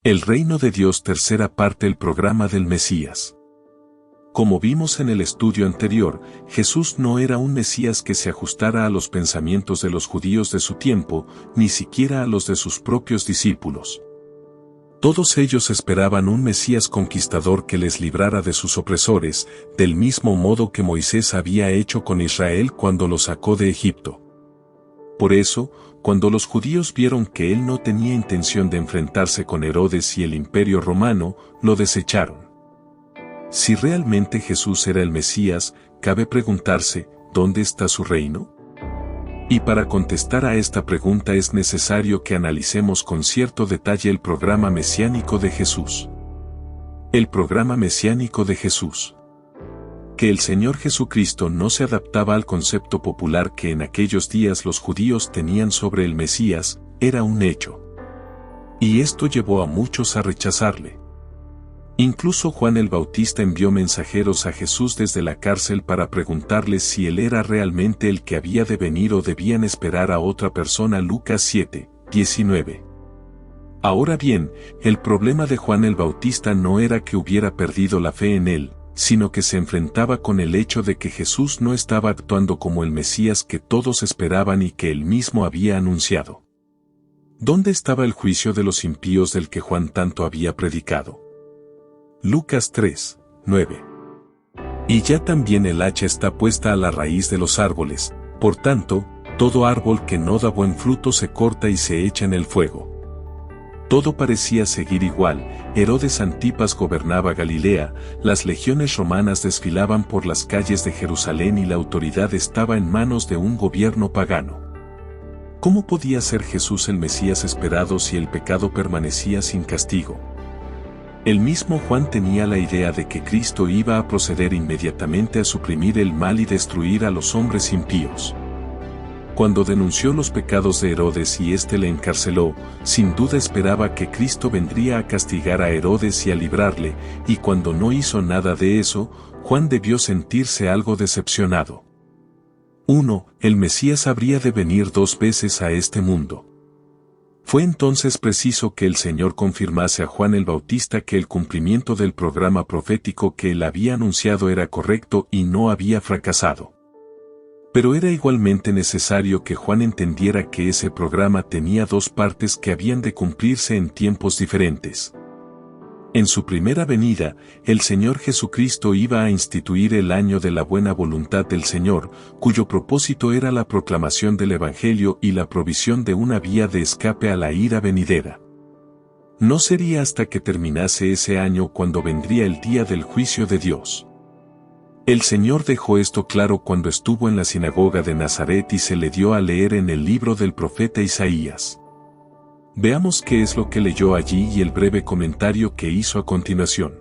El reino de Dios, tercera parte, el programa del Mesías. Como vimos en el estudio anterior, Jesús no era un Mesías que se ajustara a los pensamientos de los judíos de su tiempo, ni siquiera a los de sus propios discípulos. Todos ellos esperaban un Mesías conquistador que les librara de sus opresores, del mismo modo que Moisés había hecho con Israel cuando lo sacó de Egipto. Por eso, cuando los judíos vieron que él no tenía intención de enfrentarse con Herodes y el Imperio Romano, lo desecharon. Si realmente Jesús era el Mesías, cabe preguntarse, ¿dónde está su reino? Y para contestar a esta pregunta es necesario que analicemos con cierto detalle el programa mesiánico de Jesús. El programa mesiánico de Jesús. Que el Señor Jesucristo no se adaptaba al concepto popular que en aquellos días los judíos tenían sobre el Mesías, era un hecho. Y esto llevó a muchos a rechazarle. Incluso Juan el Bautista envió mensajeros a Jesús desde la cárcel para preguntarle si él era realmente el que había de venir o debían esperar a otra persona. Lucas 7, 19. Ahora bien, el problema de Juan el Bautista no era que hubiera perdido la fe en él, sino que se enfrentaba con el hecho de que Jesús no estaba actuando como el Mesías que todos esperaban y que él mismo había anunciado. ¿Dónde estaba el juicio de los impíos del que Juan tanto había predicado? Lucas 3, 9. Y ya también el hacha está puesta a la raíz de los árboles, por tanto, todo árbol que no da buen fruto se corta y se echa en el fuego. Todo parecía seguir igual. Herodes Antipas gobernaba Galilea, las legiones romanas desfilaban por las calles de Jerusalén y la autoridad estaba en manos de un gobierno pagano. ¿Cómo podía ser Jesús el Mesías esperado si el pecado permanecía sin castigo? El mismo Juan tenía la idea de que Cristo iba a proceder inmediatamente a suprimir el mal y destruir a los hombres impíos. Cuando denunció los pecados de Herodes y éste le encarceló, sin duda esperaba que Cristo vendría a castigar a Herodes y a librarle, y cuando no hizo nada de eso, Juan debió sentirse algo decepcionado. 1. El Mesías habría de venir 2 veces a este mundo. Fue entonces preciso que el Señor confirmase a Juan el Bautista que el cumplimiento del programa profético que él había anunciado era correcto y no había fracasado. Pero era igualmente necesario que Juan entendiera que ese programa tenía 2 partes que habían de cumplirse en tiempos diferentes. En su primera venida, el Señor Jesucristo iba a instituir el año de la buena voluntad del Señor, cuyo propósito era la proclamación del Evangelio y la provisión de una vía de escape a la ira venidera. No sería hasta que terminase ese año cuando vendría el día del juicio de Dios. El Señor dejó esto claro cuando estuvo en la sinagoga de Nazaret y se le dio a leer en el libro del profeta Isaías. Veamos qué es lo que leyó allí y el breve comentario que hizo a continuación.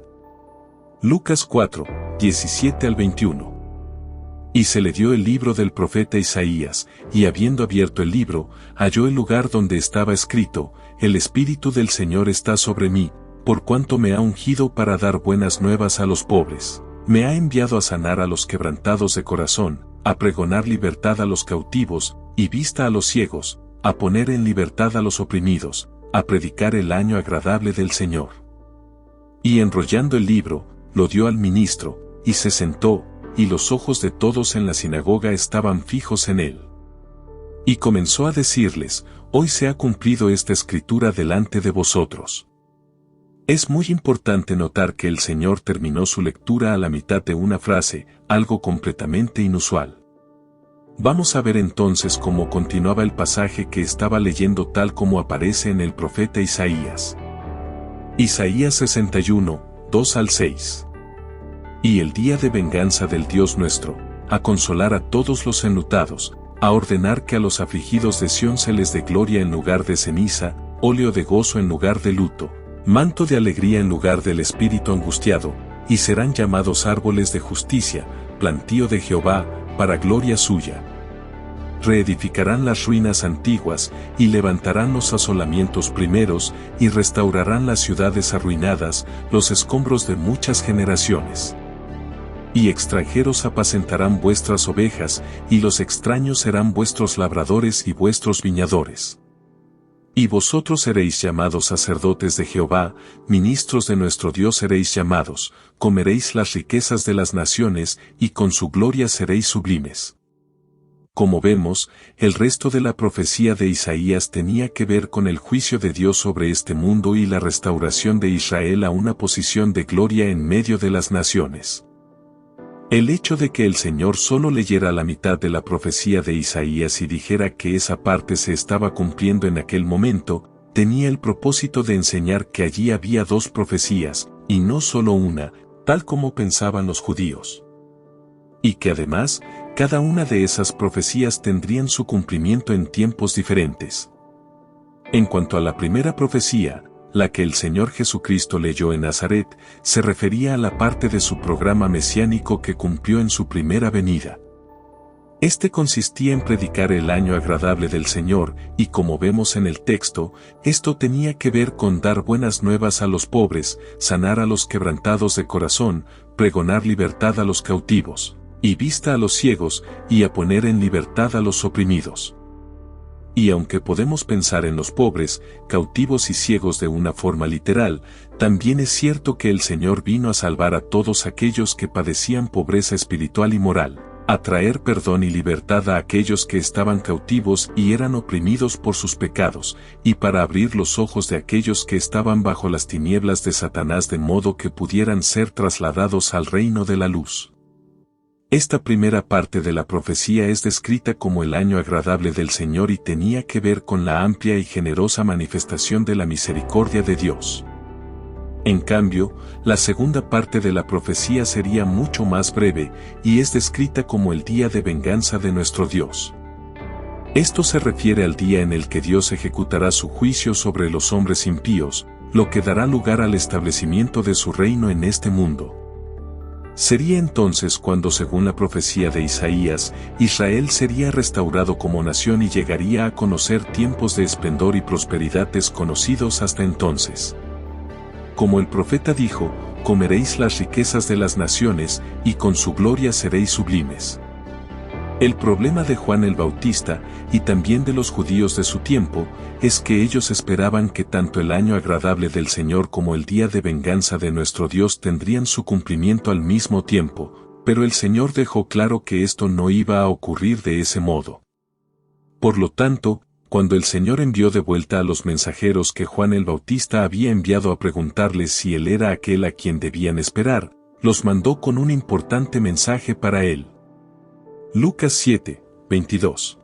Lucas 4, 17 al 21. Y se le dio el libro del profeta Isaías, y habiendo abierto el libro, halló el lugar donde estaba escrito: El Espíritu del Señor está sobre mí, por cuanto me ha ungido para dar buenas nuevas a los pobres. Me ha enviado a sanar a los quebrantados de corazón, a pregonar libertad a los cautivos, y vista a los ciegos, a poner en libertad a los oprimidos, a predicar el año agradable del Señor. Y enrollando el libro, lo dio al ministro, y se sentó, y los ojos de todos en la sinagoga estaban fijos en él. Y comenzó a decirles: Hoy se ha cumplido esta escritura delante de vosotros. Es muy importante notar que el Señor terminó su lectura a la mitad de una frase, algo completamente inusual. Vamos a ver entonces cómo continuaba el pasaje que estaba leyendo tal como aparece en el profeta Isaías. Isaías 61, 2 al 6. Y el día de venganza del Dios nuestro, a consolar a todos los enlutados, a ordenar que a los afligidos de Sión se les dé gloria en lugar de ceniza, óleo de gozo en lugar de luto, manto de alegría en lugar del espíritu angustiado, y serán llamados árboles de justicia, plantío de Jehová, para gloria suya. Reedificarán las ruinas antiguas, y levantarán los asolamientos primeros, y restaurarán las ciudades arruinadas, los escombros de muchas generaciones. Y extranjeros apacentarán vuestras ovejas, y los extraños serán vuestros labradores y vuestros viñadores. Y vosotros seréis llamados sacerdotes de Jehová, ministros de nuestro Dios seréis llamados, comeréis las riquezas de las naciones, y con su gloria seréis sublimes. Como vemos, el resto de la profecía de Isaías tenía que ver con el juicio de Dios sobre este mundo y la restauración de Israel a una posición de gloria en medio de las naciones. El hecho de que el Señor solo leyera la mitad de la profecía de Isaías y dijera que esa parte se estaba cumpliendo en aquel momento, tenía el propósito de enseñar que allí había dos profecías, y no solo una, tal como pensaban los judíos. Y que además, cada una de esas profecías tendrían su cumplimiento en tiempos diferentes. En cuanto a la primera profecía, la que el Señor Jesucristo leyó en Nazaret, se refería a la parte de su programa mesiánico que cumplió en su primera venida. Este consistía en predicar el año agradable del Señor, y como vemos en el texto, esto tenía que ver con dar buenas nuevas a los pobres, sanar a los quebrantados de corazón, pregonar libertad a los cautivos, y vista a los ciegos, y a poner en libertad a los oprimidos. Y aunque podemos pensar en los pobres, cautivos y ciegos de una forma literal, también es cierto que el Señor vino a salvar a todos aquellos que padecían pobreza espiritual y moral, a traer perdón y libertad a aquellos que estaban cautivos y eran oprimidos por sus pecados, y para abrir los ojos de aquellos que estaban bajo las tinieblas de Satanás de modo que pudieran ser trasladados al reino de la luz. Esta primera parte de la profecía es descrita como el año agradable del Señor y tenía que ver con la amplia y generosa manifestación de la misericordia de Dios. En cambio, la segunda parte de la profecía sería mucho más breve, y es descrita como el día de venganza de nuestro Dios. Esto se refiere al día en el que Dios ejecutará su juicio sobre los hombres impíos, lo que dará lugar al establecimiento de su reino en este mundo. Sería entonces cuando, según la profecía de Isaías, Israel sería restaurado como nación y llegaría a conocer tiempos de esplendor y prosperidad desconocidos hasta entonces. Como el profeta dijo, comeréis las riquezas de las naciones, y con su gloria seréis sublimes. El problema de Juan el Bautista, y también de los judíos de su tiempo, es que ellos esperaban que tanto el año agradable del Señor como el día de venganza de nuestro Dios tendrían su cumplimiento al mismo tiempo, pero el Señor dejó claro que esto no iba a ocurrir de ese modo. Por lo tanto, cuando el Señor envió de vuelta a los mensajeros que Juan el Bautista había enviado a preguntarles si él era aquel a quien debían esperar, los mandó con un importante mensaje para él. Lucas 7, 22.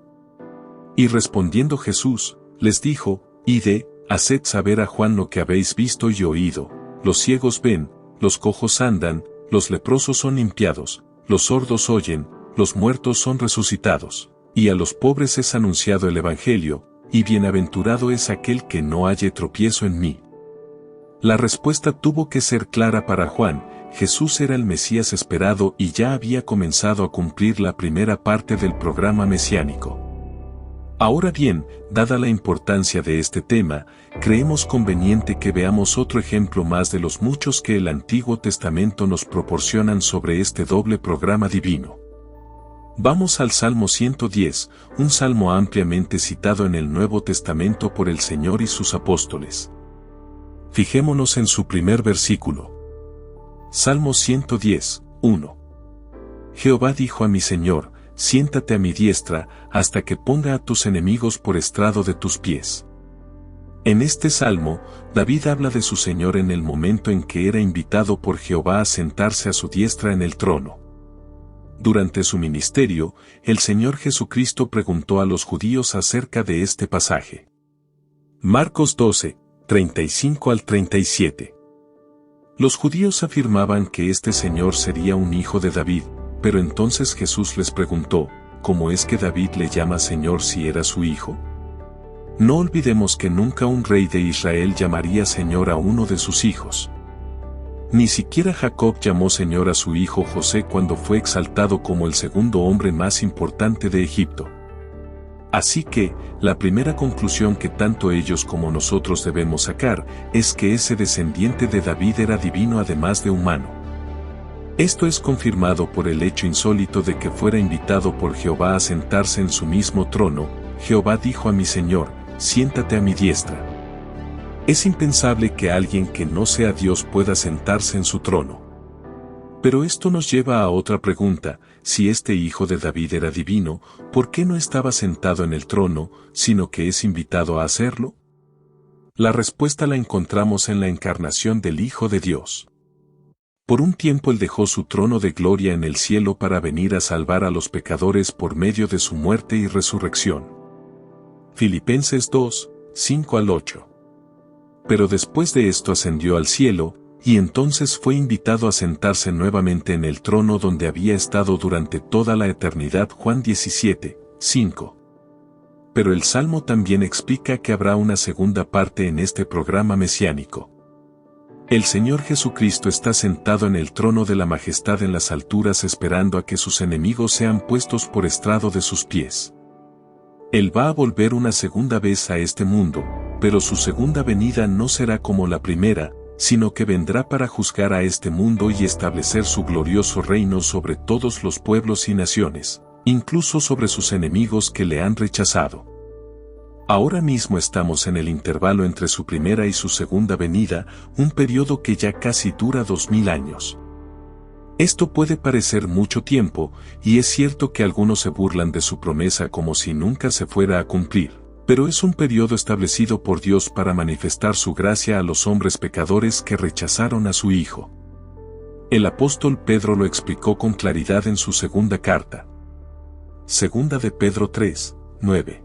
Y respondiendo Jesús, les dijo, Id, haced saber a Juan lo que habéis visto y oído, los ciegos ven, los cojos andan, los leprosos son limpiados, los sordos oyen, los muertos son resucitados, y a los pobres es anunciado el Evangelio, y bienaventurado es aquel que no halle tropiezo en mí. La respuesta tuvo que ser clara para Juan. Jesús era el Mesías esperado y ya había comenzado a cumplir la primera parte del programa mesiánico. Ahora bien, dada la importancia de este tema, creemos conveniente que veamos otro ejemplo más de los muchos que el Antiguo Testamento nos proporcionan sobre este doble programa divino. Vamos al Salmo 110, un salmo ampliamente citado en el Nuevo Testamento por el Señor y sus apóstoles. Fijémonos en su primer versículo. Salmo 110, 1. Jehová dijo a mi Señor, siéntate a mi diestra, hasta que ponga a tus enemigos por estrado de tus pies. En este salmo, David habla de su Señor en el momento en que era invitado por Jehová a sentarse a su diestra en el trono. Durante su ministerio, el Señor Jesucristo preguntó a los judíos acerca de este pasaje. Marcos 12, 35 al 37. Los judíos afirmaban que este Señor sería un hijo de David, pero entonces Jesús les preguntó, ¿cómo es que David le llama Señor si era su hijo? No olvidemos que nunca un rey de Israel llamaría Señor a uno de sus hijos. Ni siquiera Jacob llamó Señor a su hijo José cuando fue exaltado como el segundo hombre más importante de Egipto. Así que, la primera conclusión que tanto ellos como nosotros debemos sacar, es que ese descendiente de David era divino además de humano. Esto es confirmado por el hecho insólito de que fuera invitado por Jehová a sentarse en su mismo trono. Jehová dijo a mi Señor, siéntate a mi diestra. Es impensable que alguien que no sea Dios pueda sentarse en su trono. Pero esto nos lleva a otra pregunta: si este hijo de David era divino, ¿por qué no estaba sentado en el trono, sino que es invitado a hacerlo? La respuesta la encontramos en la encarnación del Hijo de Dios. Por un tiempo Él dejó su trono de gloria en el cielo para venir a salvar a los pecadores por medio de su muerte y resurrección. Filipenses 2, 5 al 8. Pero después de esto ascendió al cielo, y entonces fue invitado a sentarse nuevamente en el trono donde había estado durante toda la eternidad. Juan 17, 5. Pero el Salmo también explica que habrá una segunda parte en este programa mesiánico. El Señor Jesucristo está sentado en el trono de la majestad en las alturas esperando a que sus enemigos sean puestos por estrado de sus pies. Él va a volver una segunda vez a este mundo, pero su segunda venida no será como la primera, sino que vendrá para juzgar a este mundo y establecer su glorioso reino sobre todos los pueblos y naciones, incluso sobre sus enemigos que le han rechazado. Ahora mismo estamos en el intervalo entre su primera y su segunda venida, un periodo que ya casi dura 2000 años. Esto puede parecer mucho tiempo, y es cierto que algunos se burlan de su promesa como si nunca se fuera a cumplir, pero es un periodo establecido por Dios para manifestar su gracia a los hombres pecadores que rechazaron a su Hijo. El apóstol Pedro lo explicó con claridad en su segunda carta. Segunda de Pedro 3, 9.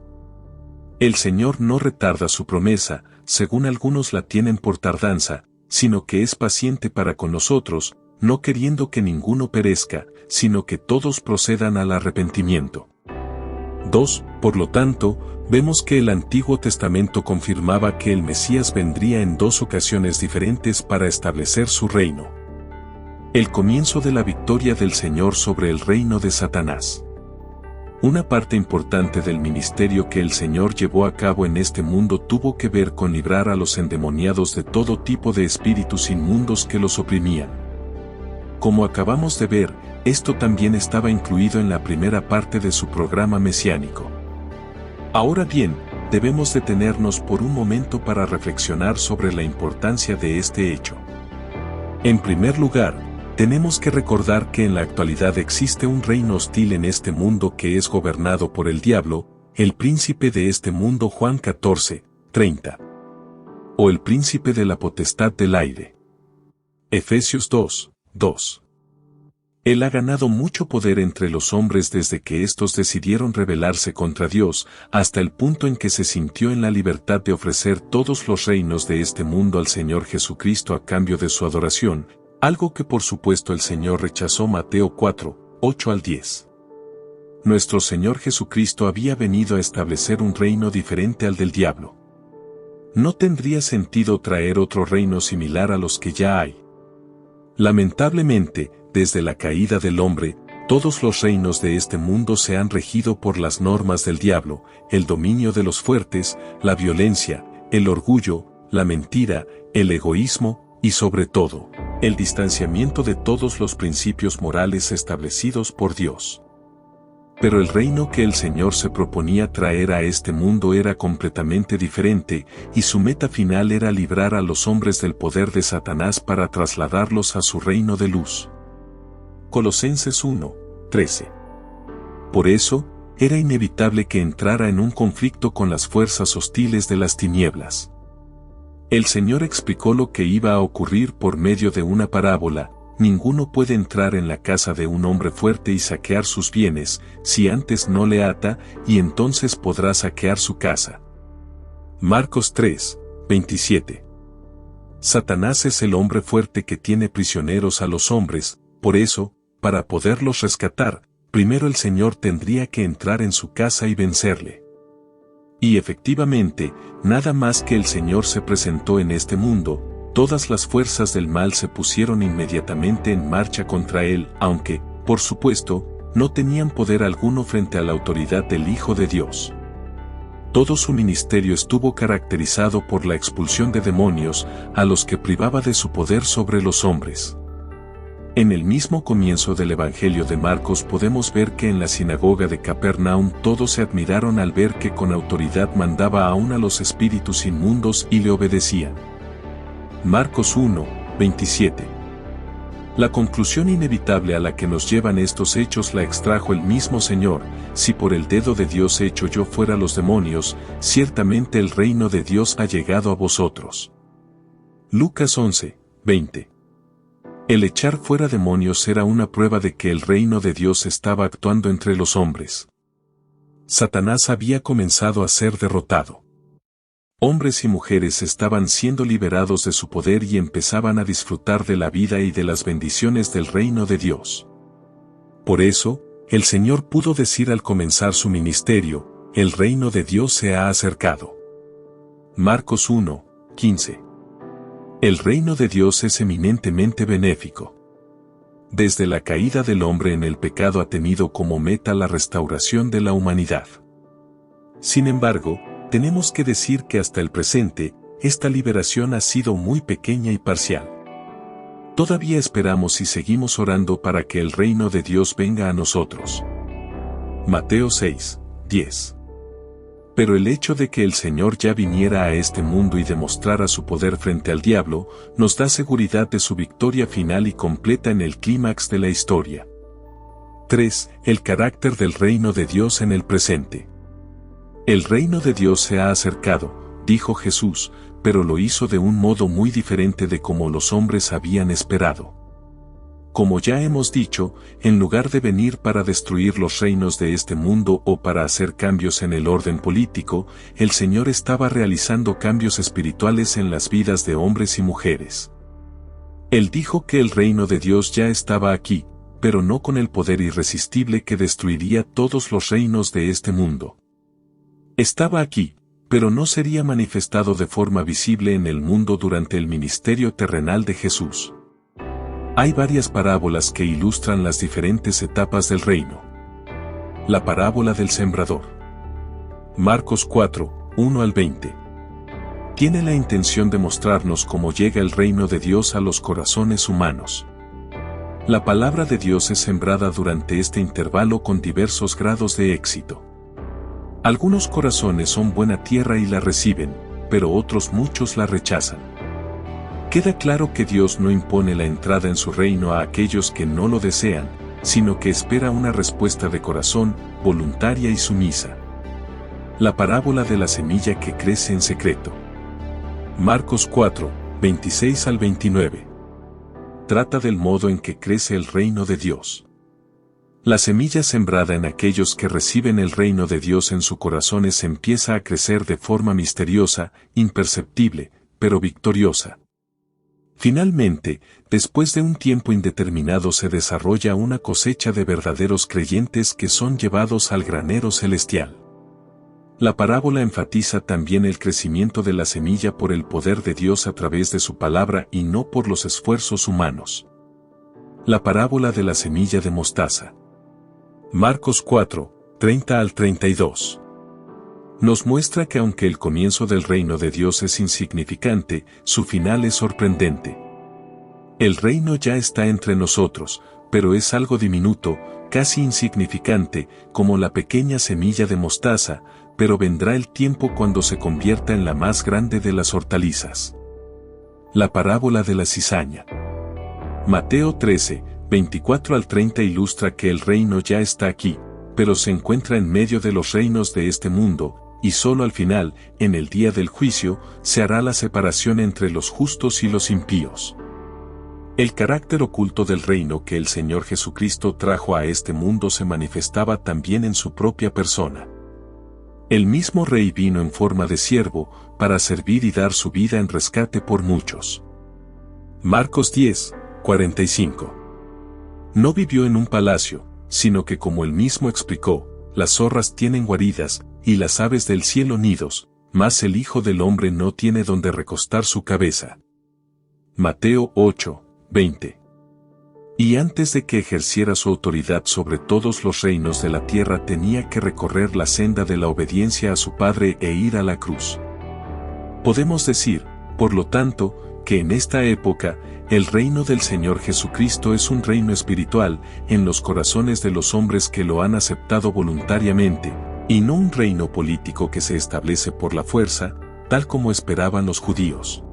El Señor no retarda su promesa, según algunos la tienen por tardanza, sino que es paciente para con nosotros, no queriendo que ninguno perezca, sino que todos procedan al arrepentimiento. 2. Por lo tanto, vemos que el Antiguo Testamento confirmaba que el Mesías vendría en dos ocasiones diferentes para establecer su reino. El comienzo de la victoria del Señor sobre el reino de Satanás. Una parte importante del ministerio que el Señor llevó a cabo en este mundo tuvo que ver con librar a los endemoniados de todo tipo de espíritus inmundos que los oprimían. Como acabamos de ver, esto también estaba incluido en la primera parte de su programa mesiánico. Ahora bien, debemos detenernos por un momento para reflexionar sobre la importancia de este hecho. En primer lugar, tenemos que recordar que en la actualidad existe un reino hostil en este mundo que es gobernado por el diablo, el príncipe de este mundo. Juan 14, 30. O el príncipe de la potestad del aire. Efesios 2, 2. Él ha ganado mucho poder entre los hombres desde que éstos decidieron rebelarse contra Dios, hasta el punto en que se sintió en la libertad de ofrecer todos los reinos de este mundo al Señor Jesucristo a cambio de su adoración, algo que por supuesto el Señor rechazó. Mateo 4, 8 al 10. Nuestro Señor Jesucristo había venido a establecer un reino diferente al del diablo. No tendría sentido traer otro reino similar a los que ya hay. Lamentablemente, desde la caída del hombre, todos los reinos de este mundo se han regido por las normas del diablo, el dominio de los fuertes, la violencia, el orgullo, la mentira, el egoísmo, y sobre todo, el distanciamiento de todos los principios morales establecidos por Dios. Pero el reino que el Señor se proponía traer a este mundo era completamente diferente, y su meta final era librar a los hombres del poder de Satanás para trasladarlos a su reino de luz. Colosenses 1, 13. Por eso, era inevitable que entrara en un conflicto con las fuerzas hostiles de las tinieblas. El Señor explicó lo que iba a ocurrir por medio de una parábola: ninguno puede entrar en la casa de un hombre fuerte y saquear sus bienes, si antes no le ata, y entonces podrá saquear su casa. Marcos 3, 27. Satanás es el hombre fuerte que tiene prisioneros a los hombres, por eso, para poderlos rescatar, primero el Señor tendría que entrar en su casa y vencerle. Y efectivamente, nada más que el Señor se presentó en este mundo, todas las fuerzas del mal se pusieron inmediatamente en marcha contra él, aunque, por supuesto, no tenían poder alguno frente a la autoridad del Hijo de Dios. Todo su ministerio estuvo caracterizado por la expulsión de demonios, a los que privaba de su poder sobre los hombres. En el mismo comienzo del Evangelio de Marcos podemos ver que en la sinagoga de Capernaum todos se admiraron al ver que con autoridad mandaba aún a los espíritus inmundos y le obedecían. Marcos 1, 27. La conclusión inevitable a la que nos llevan estos hechos la extrajo el mismo Señor: si por el dedo de Dios hecho yo fuera los demonios, ciertamente el reino de Dios ha llegado a vosotros. Lucas 11, 20. El echar fuera demonios era una prueba de que el reino de Dios estaba actuando entre los hombres. Satanás había comenzado a ser derrotado. Hombres y mujeres estaban siendo liberados de su poder y empezaban a disfrutar de la vida y de las bendiciones del reino de Dios. Por eso, el Señor pudo decir al comenzar su ministerio: el reino de Dios se ha acercado. Marcos 1, 15. El reino de Dios es eminentemente benéfico. Desde la caída del hombre en el pecado ha tenido como meta la restauración de la humanidad. Sin embargo, tenemos que decir que hasta el presente, esta liberación ha sido muy pequeña y parcial. Todavía esperamos y seguimos orando para que el reino de Dios venga a nosotros. Mateo 6, 10. Pero el hecho de que el Señor ya viniera a este mundo y demostrara su poder frente al diablo, nos da seguridad de su victoria final y completa en el clímax de la historia. 3. El carácter del reino de Dios en el presente. El reino de Dios se ha acercado, dijo Jesús, pero lo hizo de un modo muy diferente de como los hombres habían esperado. Como ya hemos dicho, en lugar de venir para destruir los reinos de este mundo o para hacer cambios en el orden político, el Señor estaba realizando cambios espirituales en las vidas de hombres y mujeres. Él dijo que el reino de Dios ya estaba aquí, pero no con el poder irresistible que destruiría todos los reinos de este mundo. Estaba aquí, pero no sería manifestado de forma visible en el mundo durante el ministerio terrenal de Jesús. Hay varias parábolas que ilustran las diferentes etapas del reino. La parábola del sembrador. Marcos 4, 1 al 20. Tiene la intención de mostrarnos cómo llega el reino de Dios a los corazones humanos. La palabra de Dios es sembrada durante este intervalo con diversos grados de éxito. Algunos corazones son buena tierra y la reciben, pero otros muchos la rechazan. Queda claro que Dios no impone la entrada en su reino a aquellos que no lo desean, sino que espera una respuesta de corazón, voluntaria y sumisa. La parábola de la semilla que crece en secreto. Marcos 4, 26 al 29. Trata del modo en que crece el reino de Dios. La semilla sembrada en aquellos que reciben el reino de Dios en sus corazones empieza a crecer de forma misteriosa, imperceptible, pero victoriosa. Finalmente, después de un tiempo indeterminado se desarrolla una cosecha de verdaderos creyentes que son llevados al granero celestial. La parábola enfatiza también el crecimiento de la semilla por el poder de Dios a través de su palabra y no por los esfuerzos humanos. La parábola de la semilla de mostaza. Marcos 4, 30 al 32. Nos muestra que aunque el comienzo del reino de Dios es insignificante, su final es sorprendente. El reino ya está entre nosotros, pero es algo diminuto, casi insignificante, como la pequeña semilla de mostaza, pero vendrá el tiempo cuando se convierta en la más grande de las hortalizas. La parábola de la cizaña. Mateo 13, 24 al 30 ilustra que el reino ya está aquí, pero se encuentra en medio de los reinos de este mundo, y solo al final, en el día del juicio, se hará la separación entre los justos y los impíos. El carácter oculto del reino que el Señor Jesucristo trajo a este mundo se manifestaba también en su propia persona. El mismo Rey vino en forma de siervo, para servir y dar su vida en rescate por muchos. Marcos 10, 45. No vivió en un palacio, sino que como él mismo explicó, las zorras tienen guaridas, y las aves del cielo nidos, mas el Hijo del Hombre no tiene donde recostar su cabeza. Mateo 8, 20. Y antes de que ejerciera su autoridad sobre todos los reinos de la tierra tenía que recorrer la senda de la obediencia a su Padre e ir a la cruz. Podemos decir, por lo tanto, que en esta época, el reino del Señor Jesucristo es un reino espiritual en los corazones de los hombres que lo han aceptado voluntariamente, y no un reino político que se establece por la fuerza, tal como esperaban los judíos.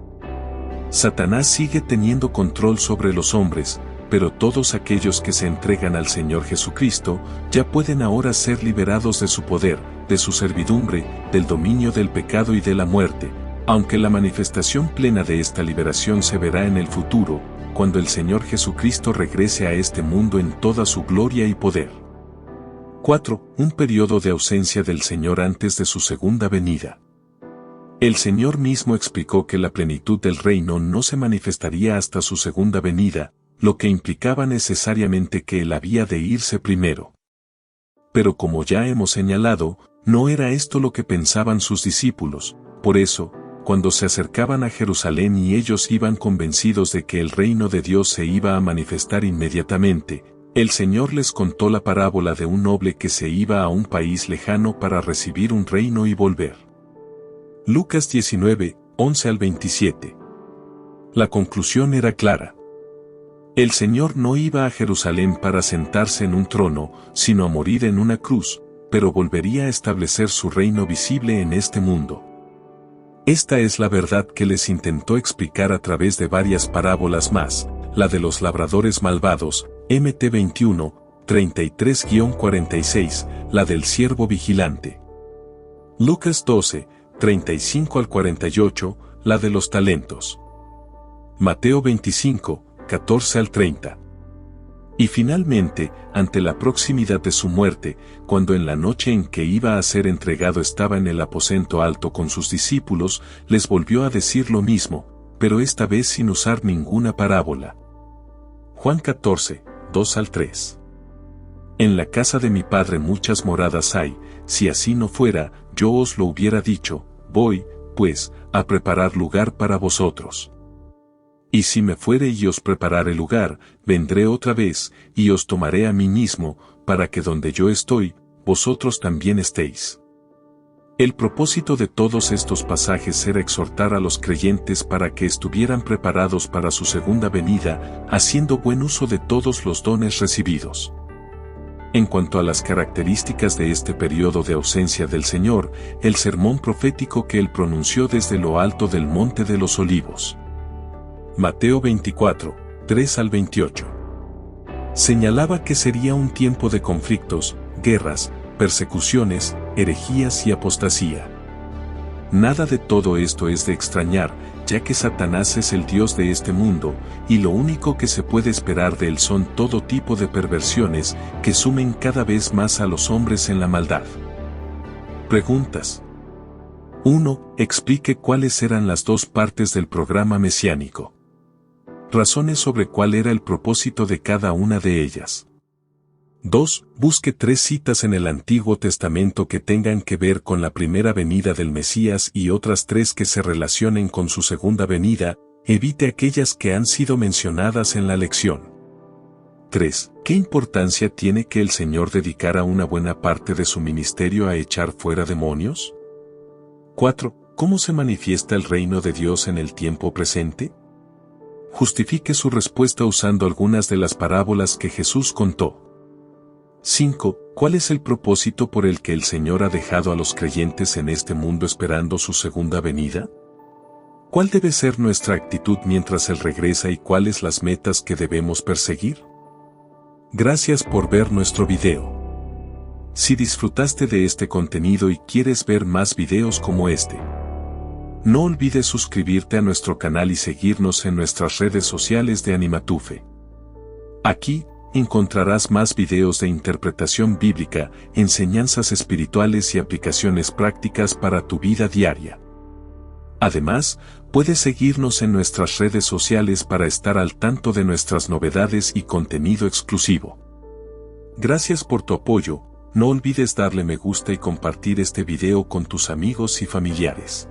Satanás sigue teniendo control sobre los hombres, pero todos aquellos que se entregan al Señor Jesucristo ya pueden ahora ser liberados de su poder, de su servidumbre, del dominio del pecado y de la muerte, aunque la manifestación plena de esta liberación se verá en el futuro, cuando el Señor Jesucristo regrese a este mundo en toda su gloria y poder. 4. Un periodo de ausencia del Señor antes de su segunda venida. El Señor mismo explicó que la plenitud del reino no se manifestaría hasta su segunda venida, lo que implicaba necesariamente que Él había de irse primero. Pero como ya hemos señalado, no era esto lo que pensaban sus discípulos, por eso, cuando se acercaban a Jerusalén y ellos iban convencidos de que el reino de Dios se iba a manifestar inmediatamente, el Señor les contó la parábola de un noble que se iba a un país lejano para recibir un reino y volver. Lucas 19, 11 al 27. La conclusión era clara. El Señor no iba a Jerusalén para sentarse en un trono, sino a morir en una cruz, pero volvería a establecer su reino visible en este mundo. Esta es la verdad que les intentó explicar a través de varias parábolas más, la de los labradores malvados, Mt 21, 33-46, la del siervo vigilante. Lucas 12, 35 al 48, la de los talentos. Mateo 25, 14 al 30. Y finalmente, ante la proximidad de su muerte, cuando en la noche en que iba a ser entregado estaba en el aposento alto con sus discípulos, les volvió a decir lo mismo, pero esta vez sin usar ninguna parábola. Juan 14, 2 al 3. En la casa de mi Padre muchas moradas hay, si así no fuera, yo os lo hubiera dicho, voy, pues, a preparar lugar para vosotros. Y si me fuere y os preparare lugar, vendré otra vez, y os tomaré a mí mismo, para que donde yo estoy, vosotros también estéis. El propósito de todos estos pasajes era exhortar a los creyentes para que estuvieran preparados para su segunda venida, haciendo buen uso de todos los dones recibidos. En cuanto a las características de este periodo de ausencia del Señor, el sermón profético que él pronunció desde lo alto del Monte de los Olivos. Mateo 24, 3 al 28. Señalaba que sería un tiempo de conflictos, guerras, persecuciones, herejías y apostasía. Nada de todo esto es de extrañar, ya que Satanás es el Dios de este mundo, y lo único que se puede esperar de él son todo tipo de perversiones que sumen cada vez más a los hombres en la maldad. Preguntas. 1. Explique cuáles eran las dos partes del programa mesiánico. Razones sobre cuál era el propósito de cada una de ellas. 2. Busque 3 citas en el Antiguo Testamento que tengan que ver con la primera venida del Mesías y otras 3 que se relacionen con su segunda venida, evite aquellas que han sido mencionadas en la lección. 3. ¿Qué importancia tiene que el Señor dedicara una buena parte de su ministerio a echar fuera demonios? 4. ¿Cómo se manifiesta el reino de Dios en el tiempo presente? Justifique su respuesta usando algunas de las parábolas que Jesús contó. 5. ¿Cuál es el propósito por el que el Señor ha dejado a los creyentes en este mundo esperando su segunda venida? ¿Cuál debe ser nuestra actitud mientras Él regresa y cuáles las metas que debemos perseguir? Gracias por ver nuestro video. Si disfrutaste de este contenido y quieres ver más videos como este, no olvides suscribirte a nuestro canal y seguirnos en nuestras redes sociales de Animatufe. Aquí encontrarás más videos de interpretación bíblica, enseñanzas espirituales y aplicaciones prácticas para tu vida diaria. Además, puedes seguirnos en nuestras redes sociales para estar al tanto de nuestras novedades y contenido exclusivo. Gracias por tu apoyo, no olvides darle me gusta y compartir este video con tus amigos y familiares.